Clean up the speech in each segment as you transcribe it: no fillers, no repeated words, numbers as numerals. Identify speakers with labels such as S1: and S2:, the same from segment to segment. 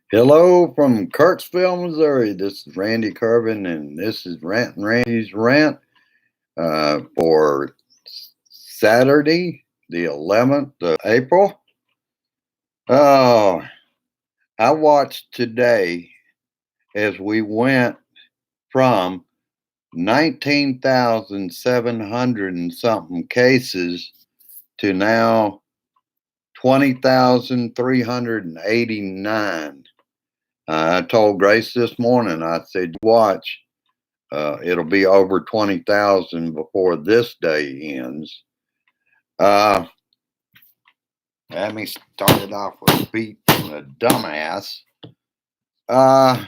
S1: Hello from Kirksville, Missouri. This is Randy Carvin, and this is Rant and Randy's Rant for Saturday, the 11th of April. Oh, I watched today as we went from 19,700 and something cases to now 20,389. I told Grace this morning, I said, watch. It'll be over 20,000 before this day ends. Uh, Let me start it off with beat a dumbass. Uh,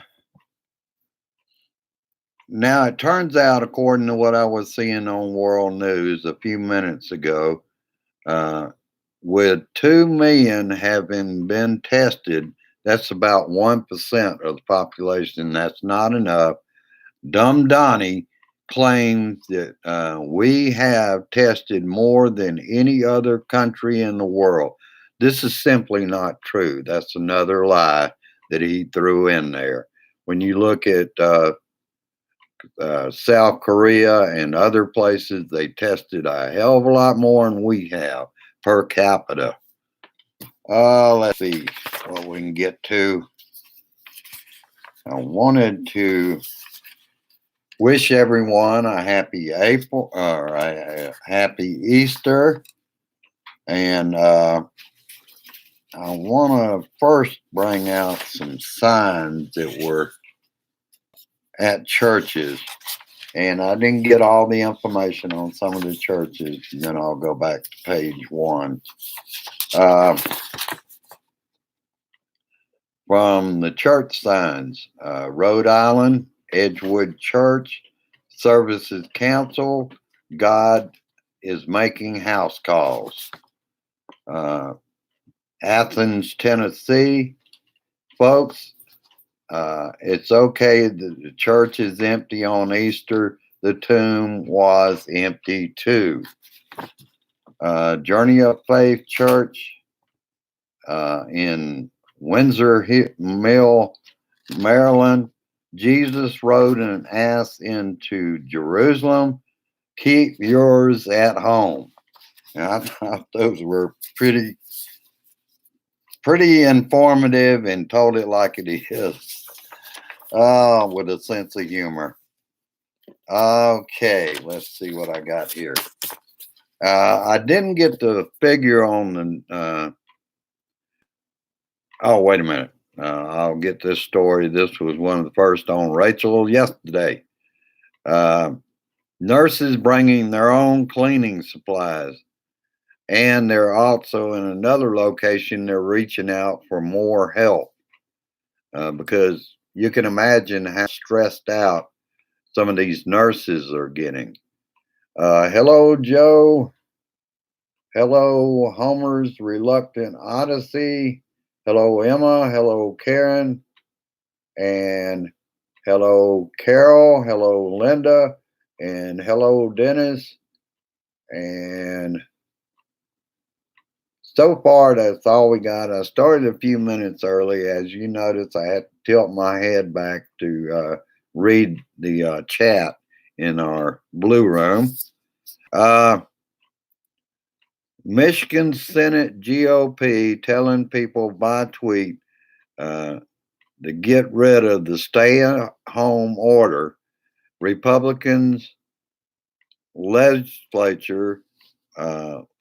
S1: Now, it turns out, according to what I was seeing on World News a few minutes ago, uh, with 2 million having been tested, that's about 1% of the population. That's not enough. Dumb Donnie claims that we have tested more than any other country in the world. This is simply not true. That's another lie that he threw in there. When you look at South Korea and other places, they tested a hell of a lot more than we have per capita. Let's see what we can get to. I wanted to wish everyone a happy April or a happy Easter. And I want to first bring out some signs that were at churches. And I didn't get all the information on some of the churches. And then I'll go back to page 1. Uh, from the church signs, Rhode Island, Edgewood Church, Services Council, God is making house calls. Athens, Tennessee, folks, it's okay that the church is empty on Easter. The tomb was empty too. Journey of Faith Church in Windsor Mill, Maryland. Jesus rode an ass into Jerusalem. Keep yours at home. And I thought those were pretty informative and told it like it is. With a sense of humor. Okay, let's see what I got here. I didn't get the figure on the. Oh, wait a minute. I'll get this story. This was one of the first on Rachel yesterday. Nurses bringing their own cleaning supplies. And they're also in another location, they're reaching out for more help because you can imagine how stressed out some of these nurses are getting. Hello, Joe. Hello, Homer's Reluctant Odyssey. Hello, Emma. Hello, Karen. And hello, Carol. Hello, Linda. And hello, Dennis. And so far, that's all we got. I started a few minutes early. As you notice, I had to tilt my head back to read the chat in our blue room. Michigan Senate GOP telling people by tweet to get rid of the stay-at-home order. Republicans legislature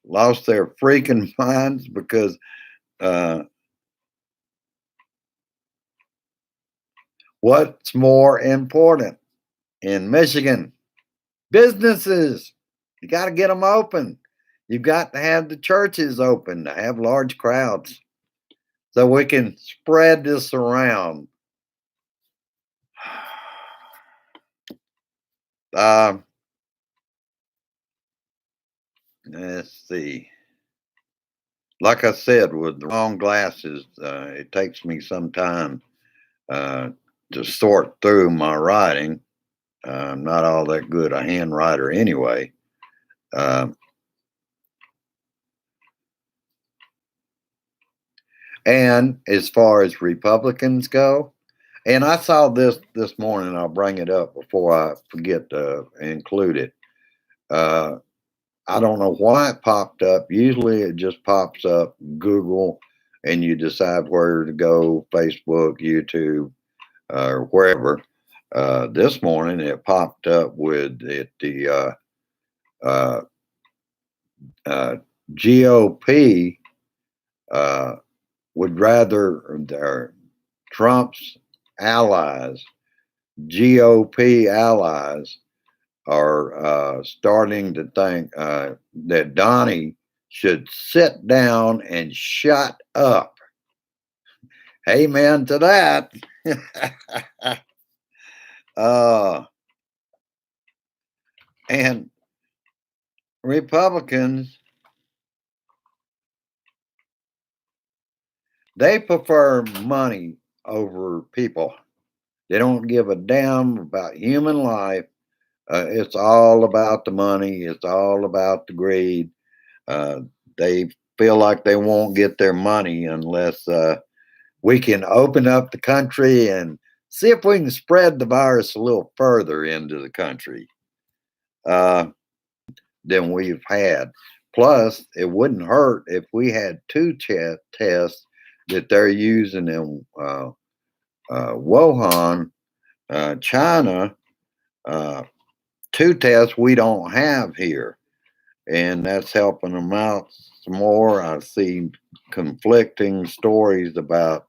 S1: lost their freaking minds because what's more important in Michigan? Businesses. You got to get them open. You've got to have the churches open to have large crowds so we can spread this around. Let's see. Like I said, with the wrong glasses, it takes me some time to sort through my writing. I'm not all that good a handwriter anyway. And as far as Republicans go, and I saw this morning, I'll bring it up before I forget to include it. Uh, I don't know why it popped up. Usually it just pops up Google and you decide where to go, Facebook, YouTube, or wherever. This morning it popped up with it, the uh, uh, GOP uh, would rather Trump's allies, GOP allies, are starting to think that Donnie should sit down and shut up. Amen to that. uh, and Republicans, they prefer money over people. They don't give a damn about human life. It's all about the money. It's all about the greed. Uh, they feel like they won't get their money unless we can open up the country and see if we can spread the virus a little further into the country than we've had. Plus, it wouldn't hurt if we had two tests that they're using in Wuhan, China, uh, two tests we don't have here. And that's helping them out some more. I've seen conflicting stories about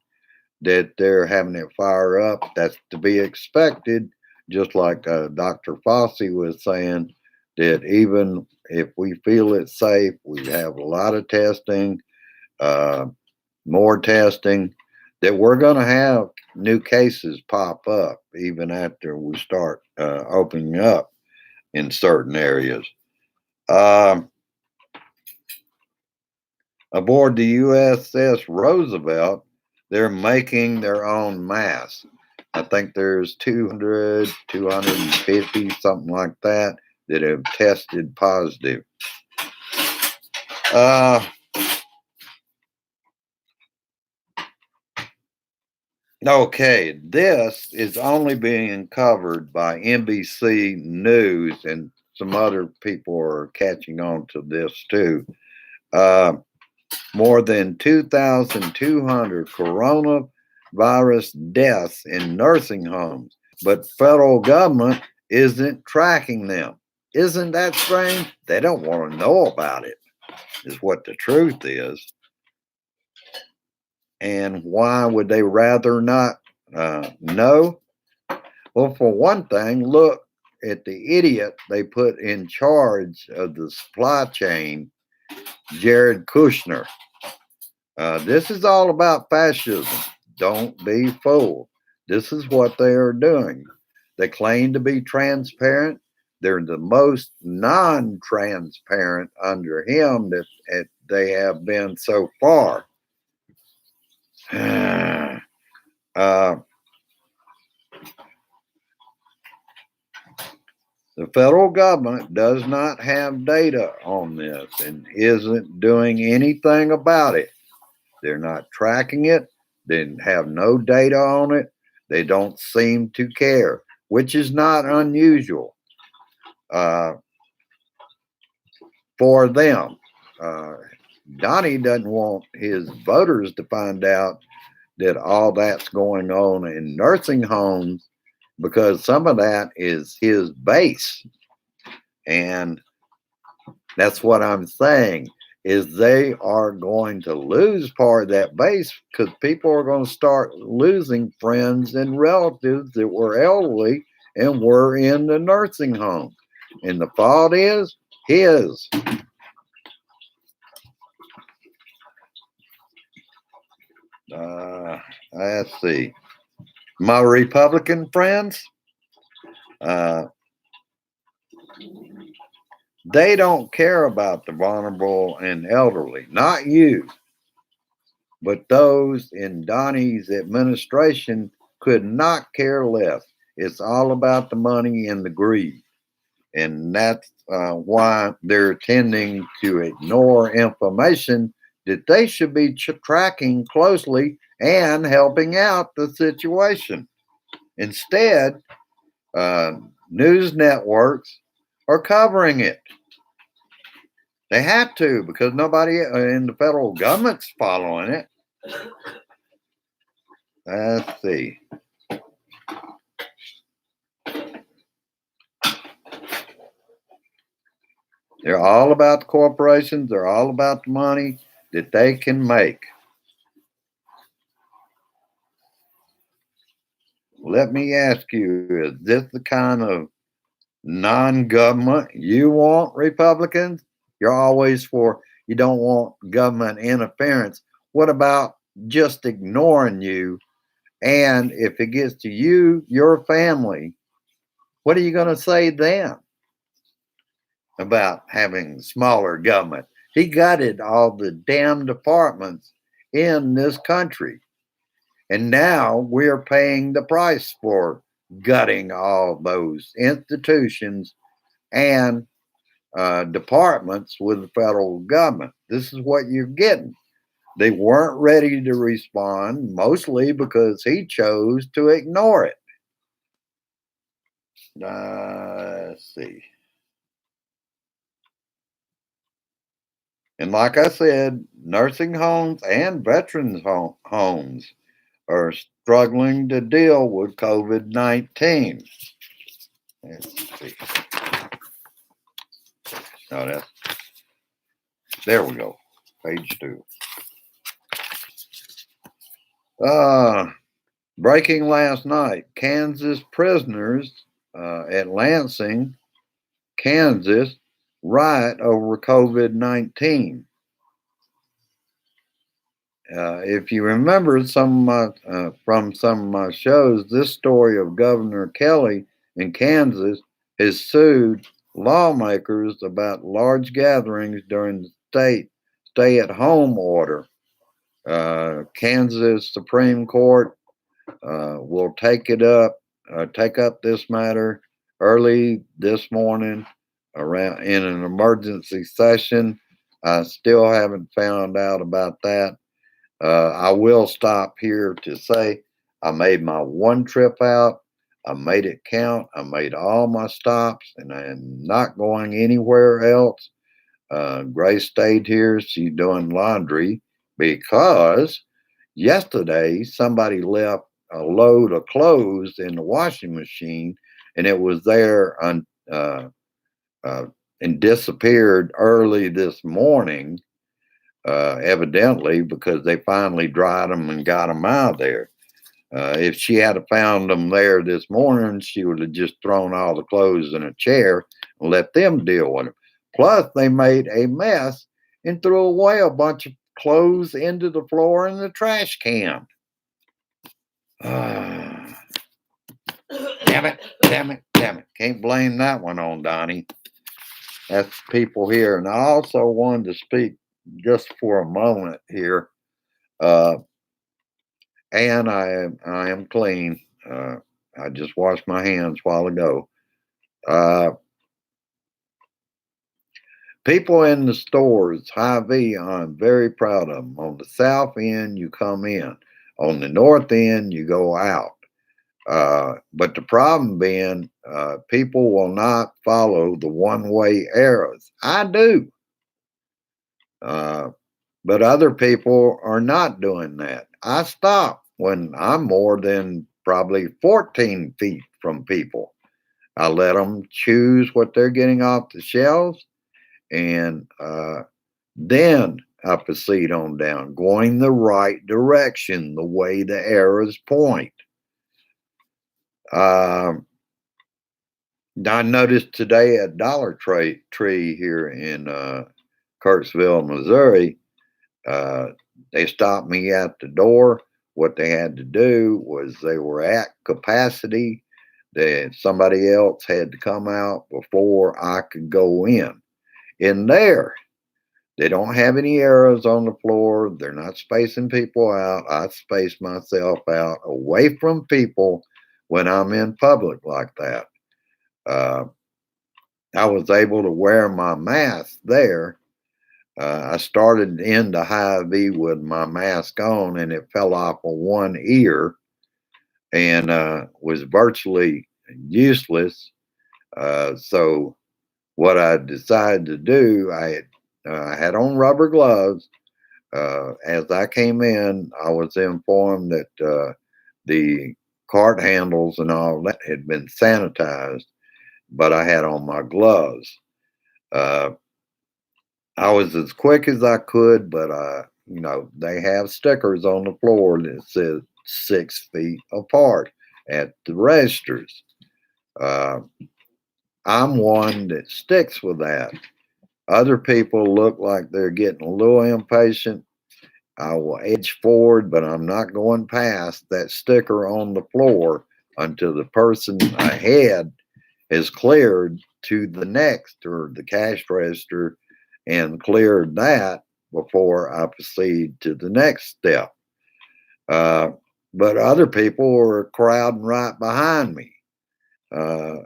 S1: that they're having it fire up. That's to be expected, just like Dr. Fossey was saying, that even if we feel it's safe, we have a lot of testing, uh, more testing, that we're going to have new cases pop up even after we start opening up in certain areas. Um, Aboard the USS Roosevelt, they're making their own masks. I think there's 200, 250, something like that, that have tested positive. Uh, okay, this is only being covered by NBC News, and some other people are catching on to this too. Uh, More than 2,200 coronavirus deaths in nursing homes, but federal government isn't tracking them. Isn't that strange? They don't want to know about it, is what the truth is. And why would they rather not know? Well, for one thing, look at the idiot they put in charge of the supply chain, Jared Kushner. This is all about fascism. Don't be fooled. This is what they are doing. They claim to be transparent. They're the most non transparent under him that they have been so far. uh, the federal government does not have data on this and isn't doing anything about it. They're not tracking it. They have no data on it. They don't seem to care, which is not unusual uh, for them. Uh, Donnie doesn't want his voters to find out that all that's going on in nursing homes because some of that is his base. And that's what I'm saying is they are going to lose part of that base because people are going to start losing friends and relatives that were elderly and were in the nursing home. And the fault is his. Let's see. My Republican friends, uh, they don't care about the vulnerable and elderly. Not you. But those in Donnie's administration could not care less. It's all about the money and the greed. And that's why they're tending to ignore information that they should be tracking closely and helping out the situation. Instead, news networks are covering it. They have to because nobody in the federal government's following it. Let's see. They're all about the corporations. They're all about the money that they can make. Let me ask you, is this the kind of non-government you want, Republicans? You're always for, you don't want government interference. What about just ignoring you? And if it gets to you, your family, what are you going to say then about having smaller government? He gutted all the damn departments in this country. And now we're paying the price for gutting all those institutions and departments with the federal government. This is what you're getting. They weren't ready to respond, mostly because he chose to ignore it. Let's see. And like I said, nursing homes and veterans homes are struggling to deal with COVID-19. Let's see. Oh, there we go. Page 2. Breaking last night, Kansas prisoners at Lansing, Kansas, riot over COVID-19. If you remember from some of my shows, this story of Governor Kelly in Kansas has sued lawmakers about large gatherings during the state stay-at-home order. Kansas Supreme Court will take up this matter early this morning around in an emergency session. I still haven't found out about that. I will stop here to say I made my one trip out. I made it count. I made all my stops, and I'm not going anywhere else. Grace stayed here. She's doing laundry because yesterday somebody left a load of clothes in the washing machine, and it was there and disappeared early this morning. Evidently, because they finally dried them and got them out of there. If she had found them there this morning, she would have just thrown all the clothes in a chair and let them deal with them. Plus, they made a mess and threw away a bunch of clothes into the floor in the trash can. Damn it, damn it, damn it. Can't blame that one on Donnie. That's people here. And I also wanted to speak just for a moment here. And I am clean. I just washed my hands a while ago. People in the stores, Hy-Vee, I'm very proud of them. On the south end, you come in. On the north end, you go out. But the problem being, people will not follow the one-way arrows. I do. But other people are not doing that. I stop when I'm more than probably 14 feet from people. I let them choose what they're getting off the shelves, and then I proceed on down, going the right direction, the way the arrows point. I noticed today at Dollar Tree here in Kirksville, Missouri, they stopped me at the door. What they had to do was they were at capacity. Somebody else had to come out before I could go in. In there, they don't have any arrows on the floor. They're not spacing people out. I space myself out away from people when I'm in public like that. I was able to wear my mask there. I started in the Hy-Vee with my mask on, and it fell off of one ear and was virtually useless. So what I decided to do, I had on rubber gloves. As I came in, I was informed that the cart handles and all that had been sanitized, but I had on my gloves. Uh, I was as quick as I could, but they have stickers on the floor that says 6 feet apart at the registers. Uh, I'm one that sticks with that. Other people look like they're getting a little impatient. I will edge forward, but I'm not going past that sticker on the floor until the person ahead is cleared to the next or the cash register and cleared that before I proceed to the next step. Uh, but other people are crowding right behind me. Uh,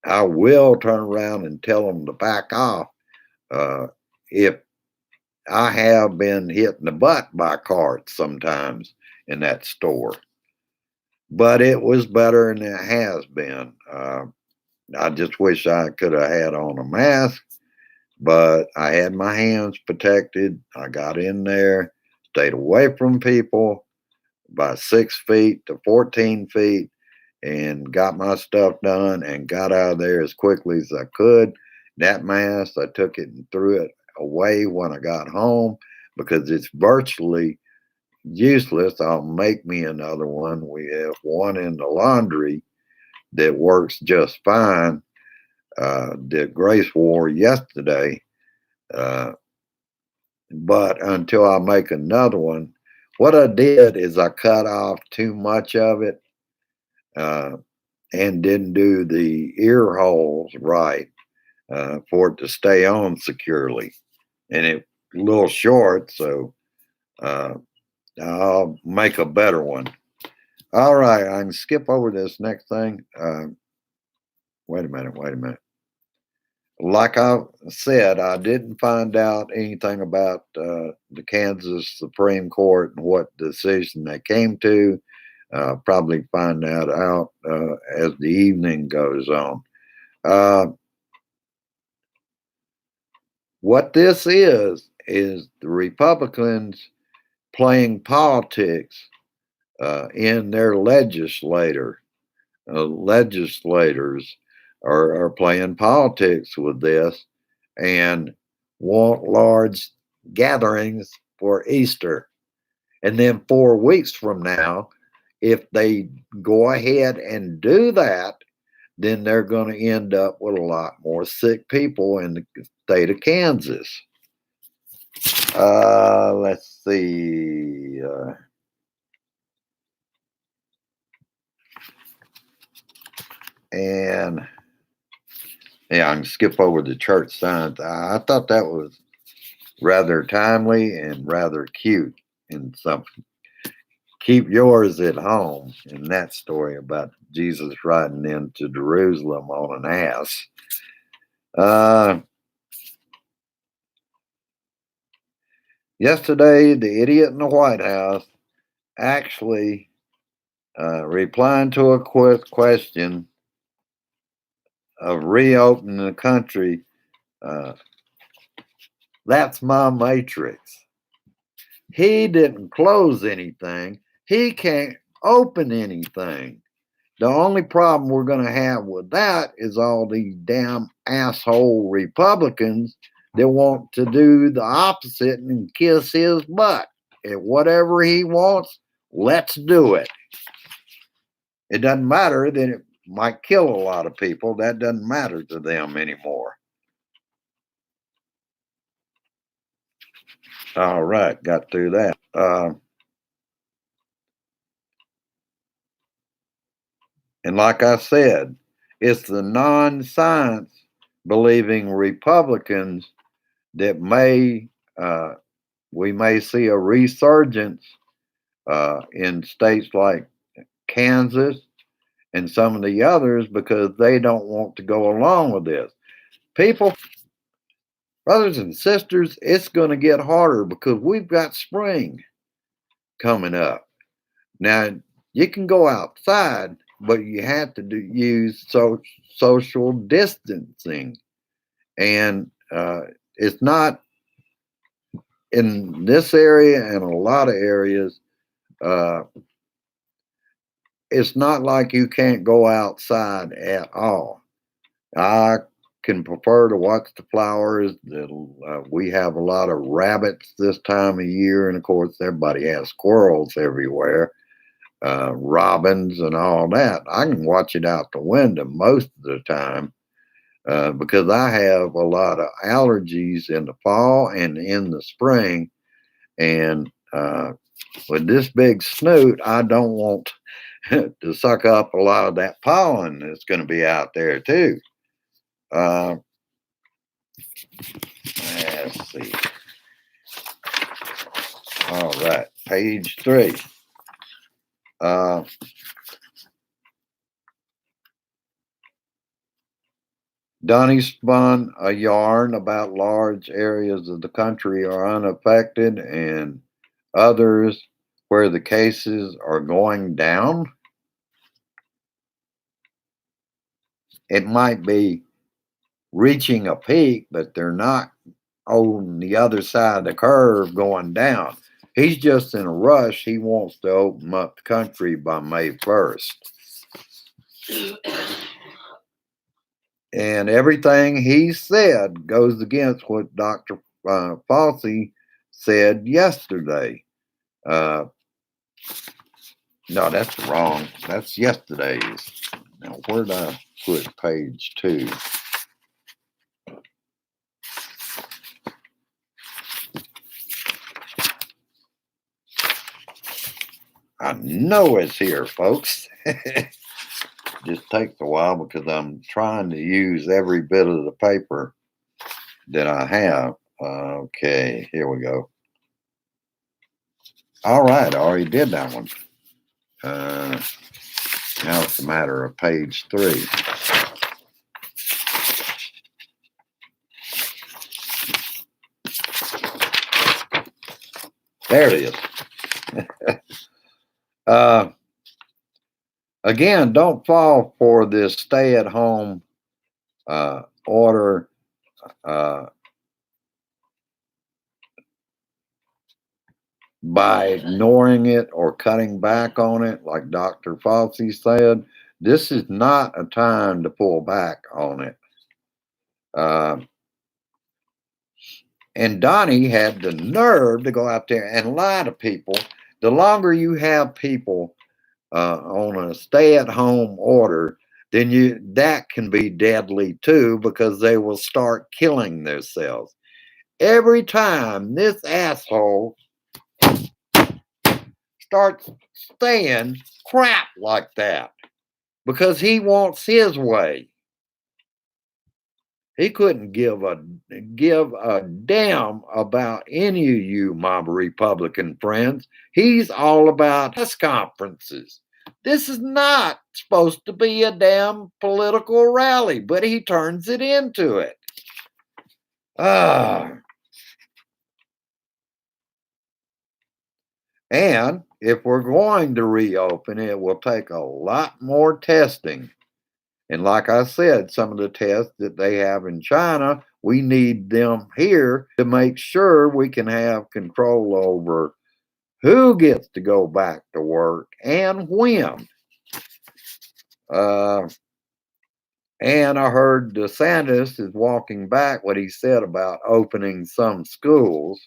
S1: I will turn around and tell them to back off if I have been hit in the butt by carts sometimes in that store. But it was better than it has been. I just wish I could have had on a mask, but I had my hands protected. I got in there, stayed away from people by 6 feet to 14 feet, and got my stuff done and got out of there as quickly as I could. That mask, I took it and threw it away when I got home because it's virtually useless. I'll make me another one. We have one in the laundry that works just fine. That Grace wore yesterday. Uh, but until I make another one, what I did is I cut off too much of it uh, and didn't do the ear holes right for it to stay on securely. And it's a little short, so uh, I'll make a better one. All right, I can skip over this next thing. Wait a minute, wait a minute. Like I said, I didn't find out anything about the Kansas Supreme Court and what decision they came to. Probably find that out as the evening goes on. Uh, what this is the Republicans playing politics in their legislators are playing politics with this and want large gatherings for Easter. And then 4 weeks from now, if they go ahead and do that, then they're going to end up with a lot more sick people in the state of Kansas. Let's see. And yeah, I can skip over the church signs. I thought that was rather timely and rather cute in something. Keep yours at home in that story about Jesus riding into Jerusalem on an ass. Yesterday, the idiot in the White House actually replying to a question of reopening the country. Uh, that's my matrix. He didn't close anything. He can't open anything. The only problem we're going to have with that is all these damn asshole Republicans that want to do the opposite and kiss his butt. If whatever he wants, let's do it. It doesn't matter that it might kill a lot of people. That doesn't matter to them anymore. All right, got through that. And like I said, it's the non-science believing Republicans that we may see a resurgence in states like Kansas and some of the others because they don't want to go along with this. People Brothers and sisters, it's going to get harder because we've got spring coming up. Now, you can go outside, but you have to use social distancing. And it's not in this area and a lot of areas. Uh, it's not like you can't go outside at all. I can prefer to watch the flowers. We have a lot of rabbits this time of year, and of course, everybody has squirrels everywhere, robins, and all that. I can watch it out the window most of the time because I have a lot of allergies in the fall and in the spring. And with this big snoot, I don't want to suck up a lot of that pollen that's going to be out there too. Let's see. All right, page 3. Donnie spun a yarn about large areas of the country are unaffected and others where the cases are going down. It might be reaching a peak, but they're not on the other side of the curve going down. He's just in a rush. He wants to open up the country by May 1st. And everything he said goes against what Dr. Fauci said yesterday. No, that's wrong. That's yesterday's. Now, where did I put page 2? I know it's here, folks. Just takes a while because I'm trying to use every bit of the paper that I have. Okay, here we go. All right, I already did that one. Now it's a matter of page 3. There it is. Again, don't fall for this stay-at-home order by ignoring it or cutting back on it, like Dr. Fauci said. This is not a time to pull back on it. And Donnie had the nerve to go out there and lie to people. The longer you have people on a stay-at-home order, then that can be deadly too, because they will start killing themselves. Every time this asshole starts saying crap like that because he wants his way. He couldn't give a damn about any of you, my Republican friends. He's all about press conferences. This is not supposed to be a damn political rally, but he turns it into it. And if we're going to reopen, it will take a lot more testing. And like I said, some of the tests that they have in China, we need them here to make sure we can have control over who gets to go back to work and when. And I heard DeSantis is walking back what he said about opening some schools,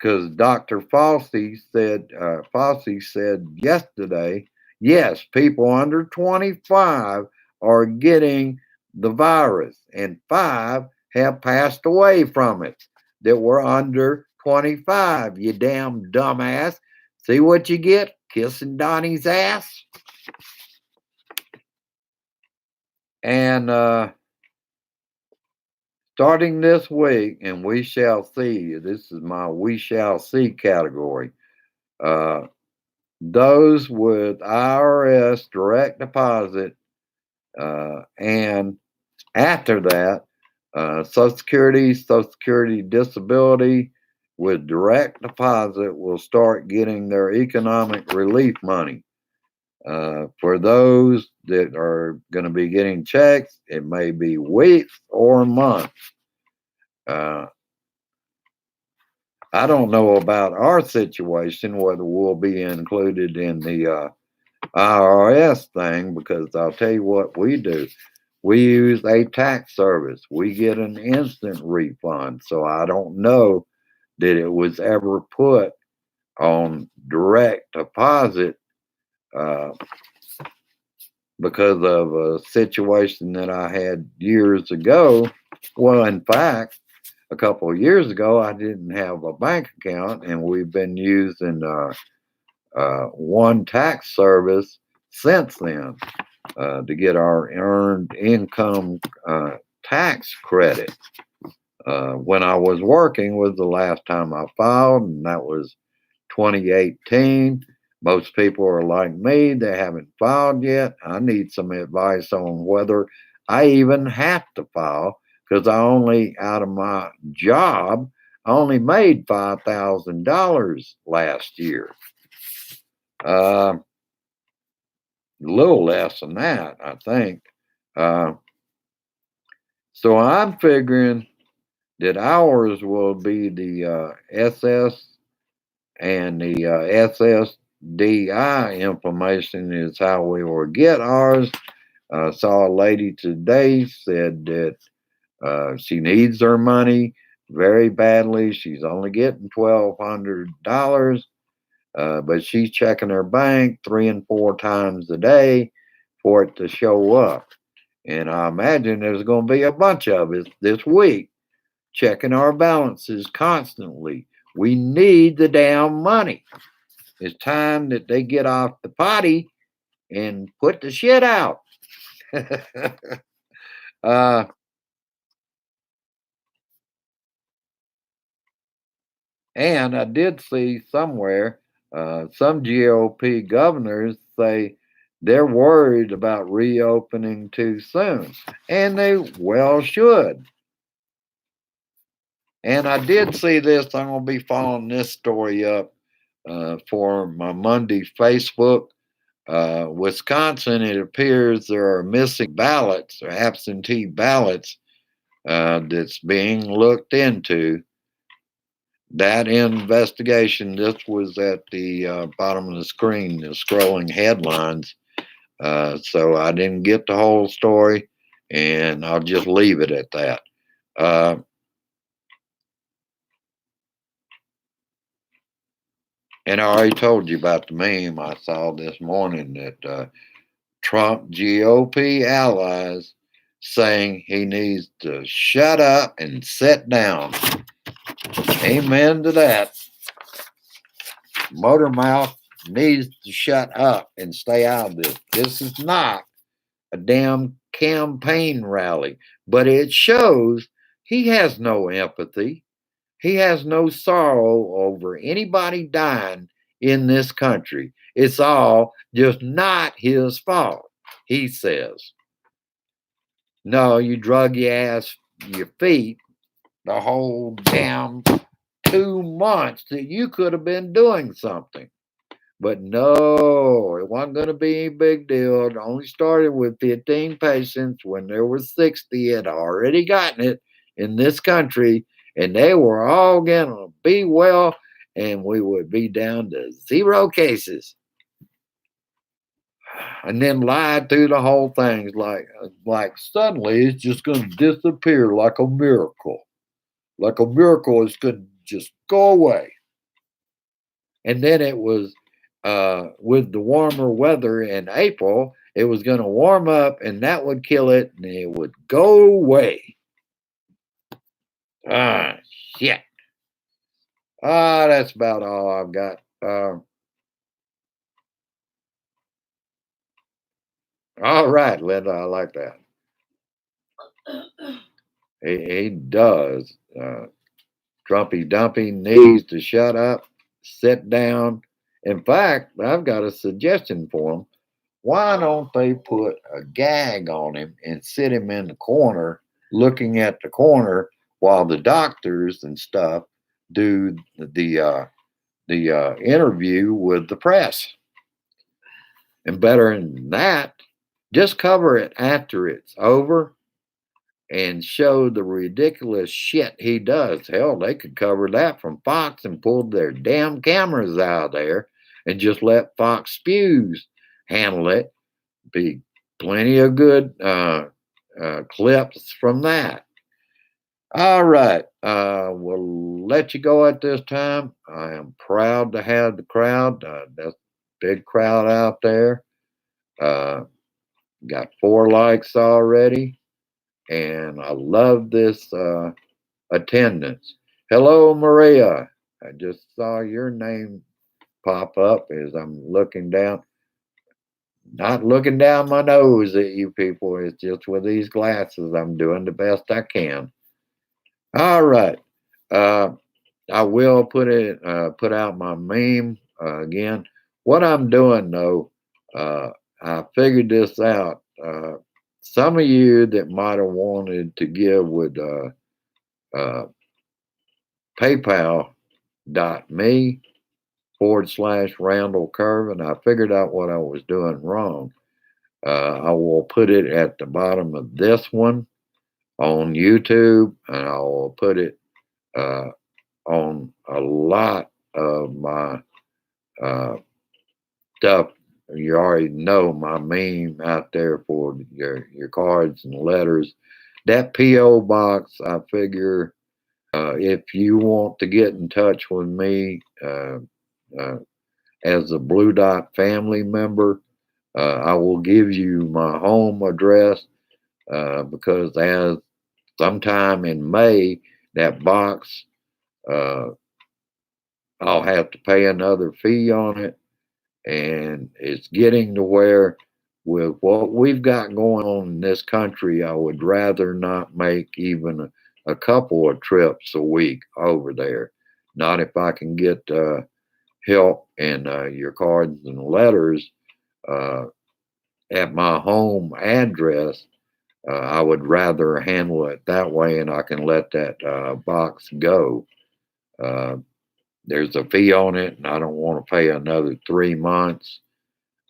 S1: because Dr. Fauci said yesterday, yes, people under 25 are getting the virus, and 5 have passed away from it that were under 25. You damn dumbass. See what you get? Kissing Donnie's ass. And starting this week, and we shall see, this is my we shall see category. Those with IRS direct deposit, and after that, Social Security disability with direct deposit will start getting their economic relief money. For those that are going to be getting checks, it may be weeks or months. Uh, I don't know about our situation, whether we'll be included in the IRS thing, because I'll tell you what we do. We use a tax service. We get an instant refund. So I don't know that it was ever put on direct deposit uh, because of a situation that I had years ago. Well, in fact, a couple of years ago, I didn't have a bank account, and we've been using one tax service since then to get our earned income tax credit. When I was working was the last time I filed, and that was 2018. Most people are like me, they haven't filed yet. I need some advice on whether I even have to file, because I only, out of my job, I only made $5,000 last year. A little less than that, I think. Uh, so I'm figuring that ours will be the SS and the SSDI information is how we will get ours. Saw a lady today said that she needs her money very badly. She's only getting $1,200, but she's checking her bank 3 and 4 times a day for it to show up. And I imagine there's going to be a bunch of us this week checking our balances constantly. We need the damn money. It's time that they get off the potty and put the shit out. uh, and I did see somewhere some GOP governors say they're worried about reopening too soon, and they well should. And I did see this. I'm going to be following this story up for my Monday Facebook. Wisconsin, it appears there are missing ballots or absentee ballots that's being looked into. That investigation, this was at the bottom of the screen, the scrolling headlines. So I didn't get the whole story, and I'll just leave it at that. Uh, and I already told you about the meme I saw this morning that Trump GOP allies saying he needs to shut up and sit down. Amen to that. Motormouth needs to shut up and stay out of this. This is not a damn campaign rally, but it shows he has no empathy. He has no sorrow over anybody dying in this country. It's all just not his fault, he says. No, you drug your feet the whole damn 2 months that you could have been doing something. But no, it wasn't going to be a big deal. It only started with 15 patients. When there were 60, had already gotten it in this country, and they were all going to be well, and we would be down to 0 cases. And then lied through the whole thing, like suddenly it's just going to disappear like a miracle. Like a miracle, it's going to just go away. And then it was with the warmer weather in April, it was going to warm up and that would kill it and it would go away. Ah, shit. That's about all I've got. All right, Linda, I like that. He does. Trumpy Dumpy needs to shut up, sit down. In fact, I've got a suggestion for him. Why don't they put a gag on him and sit him in the corner looking at the corner while the doctors and stuff do the interview with the press. And better than that, just cover it after it's over and show the ridiculous shit he does. Hell, they could cover that from Fox and pull their damn cameras out of there and just let Fox Spews handle it. Be plenty of good clips from that. All right. We'll let you go at this time. I am proud to have the crowd. That's a big crowd out there. Uh, got 4 likes already. And I love this attendance. Hello, Maria. I just saw your name pop up as I'm looking down. Not looking down my nose at you people. It's just with these glasses, I'm doing the best I can. All right. Uh, I will put out my meme again. What I'm doing though, I figured this out. Some of you that might have wanted to give with uh, PayPal.me/Randall Curve, and I figured out what I was doing wrong. I will put it at the bottom of this one on YouTube, and I will put it uh, on a lot of my uh, stuff. You already know my meme out there for your cards and letters. That P.O. box, I figure if you want to get in touch with me uh, as a Blue Dot family member, I will give you my home address because as sometime in May, that box, uh, I'll have to pay another fee on it. And it's getting to where, with what we've got going on in this country, I would rather not make even a couple of trips a week over there. Not if I can get help and your cards and letters uh, at my home address. I would rather handle it that way, and I can let that box go. Uh, there's a fee on it, and I don't want to pay another 3 months.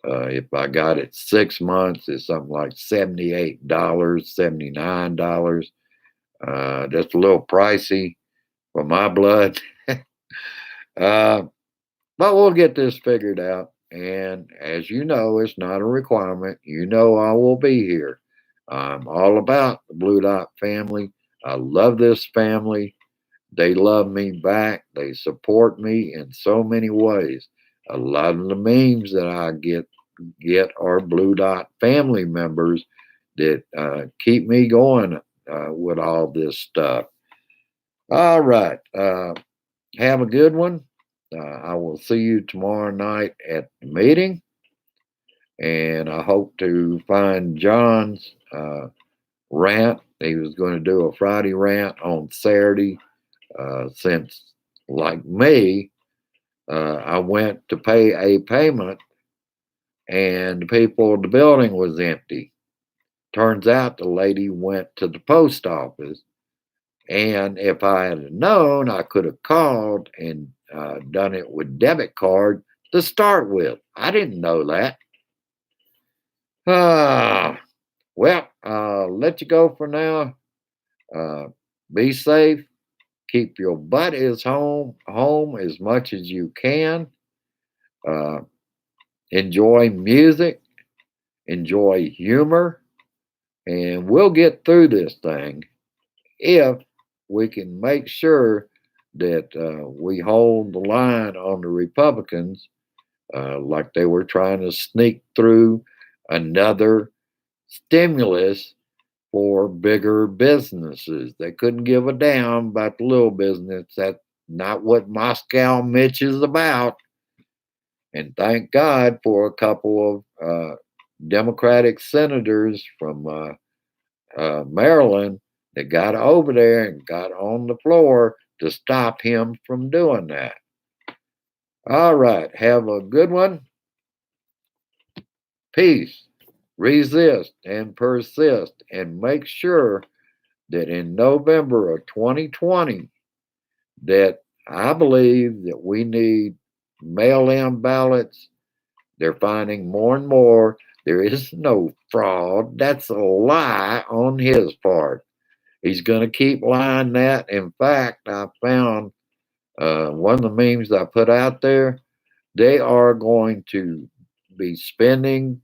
S1: If I got it 6 months, it's something like $78, $79. That's a little pricey for my blood. uh, but we'll get this figured out. And as you know, it's not a requirement. You know, I will be here. I'm all about the Blue Dot family. I love this family. They love me back. They support me in so many ways. A lot of the memes that I get are Blue Dot family members that keep me going with all this stuff. All right. Have a good one. I will see you tomorrow night at the meeting. And I hope to find John's rant. He was going to do a Friday rant on Saturday. Since, like me, I went to pay a payment and the people in the building was empty. Turns out the lady went to the post office, and if I had known, I could have called and done it with debit card to start with. I didn't know that. Well, I'll let you go for now. Uh, be safe. Keep your butt is home as much as you can. Uh, enjoy music. Enjoy humor, and we'll get through this thing if we can make sure that we hold the line on the Republicans, like they were trying to sneak through another stimulus for bigger businesses. They couldn't give a damn about the little business. That's not what Moscow Mitch is about. And thank God for a couple of Democratic senators from Maryland that got over there and got on the floor to stop him from doing that. All right. Have a good one. Peace. Resist and persist and make sure that in November of 2020, that I believe that we need mail-in ballots. They're finding more and more there is no fraud. That's a lie on his part. He's going to keep lying that. In fact, I found one of the memes I put out there. They are going to be spending,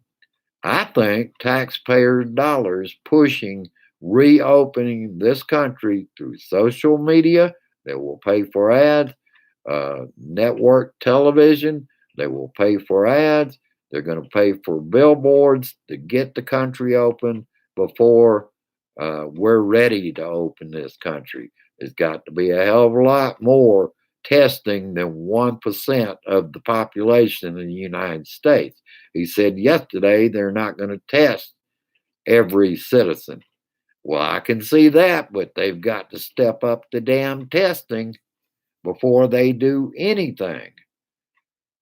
S1: I think, taxpayers' dollars pushing reopening this country through social media that will pay for ads, network television, they will pay for ads. They're going to pay for billboards to get the country open before we're ready to open this country. There's got to be a hell of a lot more testing than 1% of the population in the United States. He said yesterday they're not going to test every citizen. Well, I can see that, but they've got to step up the damn testing before they do anything.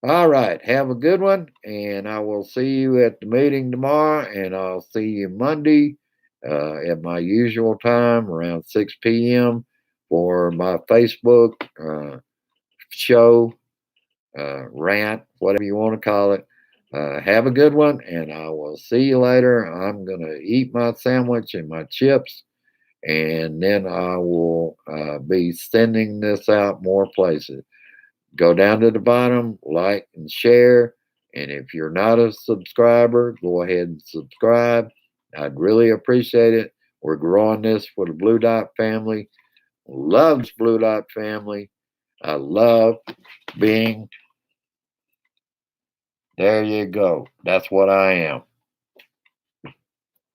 S1: All right, have a good one, and I will see you at the meeting tomorrow, and I'll see you Monday at my usual time around 6 p.m. for my Facebook show, rant, whatever you want to call it. Have a good one, and I will see you later. I'm going to eat my sandwich and my chips, and then I will be sending this out more places. Go down to the bottom, like and share. And if you're not a subscriber, go ahead and subscribe. I'd really appreciate it. We're growing this for the Blue Dot family. Loves Blue Dot family. I love being. There you go. That's what I am.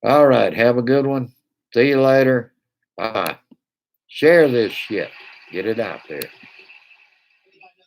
S1: All right. Have a good one. See you later. Bye. Share this shit. Get it out there.